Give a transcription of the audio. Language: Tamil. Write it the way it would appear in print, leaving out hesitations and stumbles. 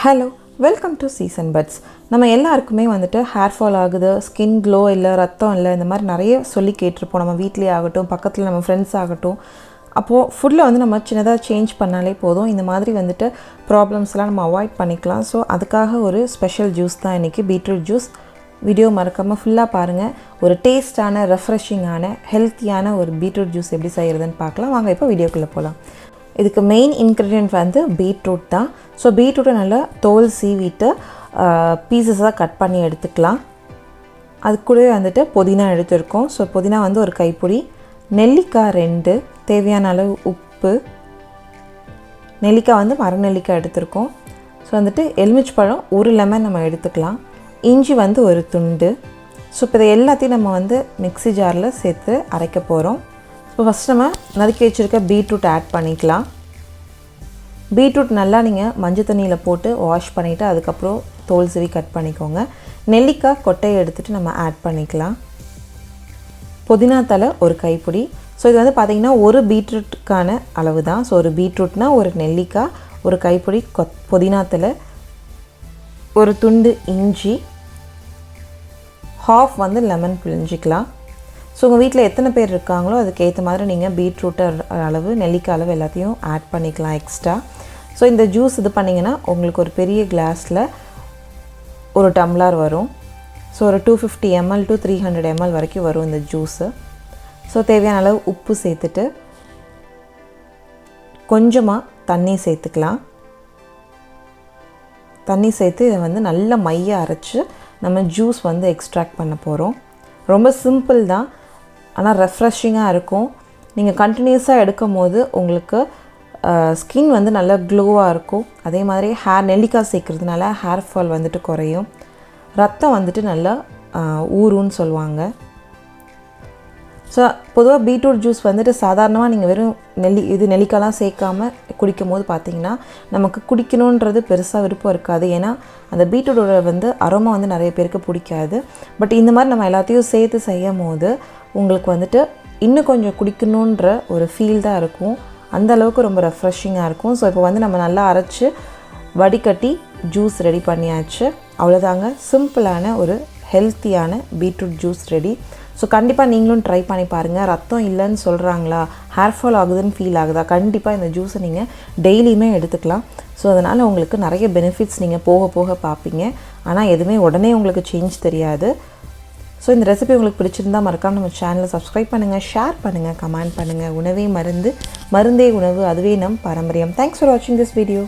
Hello, welcome to season buds. நம்ம எல்லாருக்குமே வந்துட்டு ஹேர் ஃபால் ஆகுது, ஸ்கின் க்ளோ இல்லை, ரத்தம் இல்லை, இந்த மாதிரி நிறைய சொல்லி கேட்டிருப்போம். நம்ம வீட்லேயே ஆகட்டும், பக்கத்தில் நம்ம ஃப்ரெண்ட்ஸ் ஆகட்டும். அப்போது ஃபுட்டில் வந்து நம்ம சின்னதாக சேஞ்ச் பண்ணாலே போதும், இந்த மாதிரி வந்துட்டு ப்ராப்ளம்ஸ்லாம் நம்ம அவாய்ட் பண்ணிக்கலாம். ஸோ அதுக்காக ஒரு ஸ்பெஷல் ஜூஸ் தான் இன்றைக்கி, பீட்ரூட் ஜூஸ். வீடியோ மறக்காமல் ஃபுல்லாக பாருங்கள். ஒரு டேஸ்டான, ரெஃப்ரெஷிங்கான, ஹெல்த்தியான ஒரு பீட்ரூட் ஜூஸ் எப்படி செய்கிறதுன்னு பார்க்கலாம். வாங்க இப்போ வீடியோக்குள்ளே போகலாம். இதுக்கு மெயின் இன்க்ரீடியன்ட் வந்து பீட்ரூட் தான். ஸோ பீட்ரூட்டை நல்லா தோல் சீவிட்டு பீசஸாக கட் பண்ணி எடுத்துக்கலாம். அது கூடவே வந்துட்டு புதினா எடுத்துருக்கோம். ஸோ புதினா வந்து ஒரு கைப்பிடி, நெல்லிக்காய் 2, தேவையான அளவு உப்பு, நெல்லிக்காய் வந்து மரநெல்லிக்காய் எடுத்துருக்கோம். ஸோ வந்துட்டு எலுமிச்சை பழம் 1 லெமன் நம்ம எடுத்துக்கலாம். இஞ்சி வந்து ஒரு துண்டு. ஸோ இப்போ இதை எல்லாத்தையும் நம்ம வந்து மிக்ஸி ஜாரில் சேர்த்து அரைக்க போகிறோம். இப்போ ஃபஸ்ட் நம்ம நறுக்கி வச்சுருக்க பீட்ரூட் ஆட் பண்ணிக்கலாம். பீட்ரூட் நல்லா நீங்கள் மஞ்சள் தண்ணியில் போட்டு வாஷ் பண்ணிவிட்டு அதுக்கப்புறம் தோல் சீவி கட் பண்ணிக்கோங்க. நெல்லிக்காய் கொட்டையை எடுத்துகிட்டு நம்ம ஆட் பண்ணிக்கலாம். புதினா தலை ஒரு கைப்பிடி. ஸோ இது வந்து பார்த்திங்கன்னா ஒரு பீட்ரூட்டுக்கான அளவு தான். ஸோ ஒரு பீட்ரூட்னால் ஒரு நெல்லிக்காய், ஒரு கைப்பிடி புதினா தலை, ஒரு துண்டு இஞ்சி, ஹாஃப் வந்து லெமன் பிழிஞ்சிக்கலாம். ஸோ உங்கள் வீட்டில் எத்தனை பேர் இருக்காங்களோ அதுக்கு ஏற்ற மாதிரி நீங்கள் பீட்ரூட் அளவு, நெல்லிக்காய் அளவு எல்லாத்தையும் ஆட் பண்ணிக்கலாம் எக்ஸ்ட்ரா. ஸோ இந்த ஜூஸ் இது பண்ணிங்கன்னா உங்களுக்கு ஒரு பெரிய கிளாஸில் ஒரு டம்ளர் வரும். ஸோ ஒரு 250 ml to 300 ml வரைக்கும் வரும் இந்த ஜூஸு. ஸோ தேவையான அளவு உப்பு சேர்த்துட்டு கொஞ்சமாக தண்ணி சேர்த்துக்கலாம். தண்ணி சேர்த்து இதை வந்து நல்லா மைய அரைச்சி நம்ம ஜூஸ் வந்து எக்ஸ்ட்ராக்ட் பண்ண போகிறோம். ரொம்ப சிம்பிள் தான், ஆனால் ரெஃப்ரெஷிங்காக இருக்கும். நீங்கள் கண்டினியூஸாக எடுக்கும் போது உங்களுக்கு ஸ்கின் வந்து நல்லா க்ளோவாக இருக்கும். அதே மாதிரி நெல்லிக்காய் சேர்க்குறதுனால ஹேர் ஃபால் வந்துட்டு குறையும். ரத்தம் வந்துட்டு நல்லா ஊறுன்னு சொல்லுவாங்க. ஸோ பொதுவாக பீட்ரூட் ஜூஸ் வந்துட்டு சாதாரணமாக நீங்கள் வெறும் நெல்லிக்காய்லாம் சேர்க்காமல் குடிக்கும் போது பார்த்திங்கன்னா நமக்கு குடிக்கணுன்றது பெருசாக விருப்பம் இருக்காது. ஏன்னா அந்த பீட்ரூட்டோட வந்து அரோமா வந்து நிறைய பேருக்கு பிடிக்காது. பட் இந்த மாதிரி நம்ம எல்லாத்தையும் சேர்த்து செய்யும் போது உங்களுக்கு வந்துட்டு இன்னும் கொஞ்சம் குடிக்கணுன்ற ஒரு ஃபீல் தான் இருக்கும். அந்த அளவுக்கு ரொம்ப ரெஃப்ரெஷிங்காக இருக்கும். ஸோ இப்போ வந்து நம்ம நல்லா அரைச்சி வடிகட்டி ஜூஸ் ரெடி பண்ணியாச்சு. அவ்வளோதாங்க, சிம்பிளான ஒரு ஹெல்த்தியான பீட்ரூட் ஜூஸ் ரெடி. ஸோ கண்டிப்பாக நீங்களும் ட்ரை பண்ணி பாருங்கள். ரத்தம் இல்லைன்னு சொல்கிறாங்களா, ஹேர் ஃபால் ஆகுதுன்னு ஃபீல் ஆகுதா, கண்டிப்பாக இந்த ஜூஸை நீங்கள் டெய்லியுமே எடுத்துக்கலாம். ஸோ அதனால் உங்களுக்கு நிறைய பெனிஃபிட்ஸ் நீங்கள் போக போக பார்ப்பீங்க. ஆனால் எதுவுமே உடனே உங்களுக்கு சேஞ்ச் தெரியாது. ஸோ இந்த ரெசிபி உங்களுக்கு பிடிச்சிருந்தால் மறக்காம நம்ம சேனலை சப்ஸ்கிரைப் பண்ணுங்கள், ஷேர் பண்ணுங்கள், கமெண்ட் பண்ணுங்கள். உணவே மருந்து, மருந்தே உணவு, அதுவே நம் பாரம்பரியம். தேங்க்ஸ் ஃபார் வாட்சிங் திஸ் வீடியோ.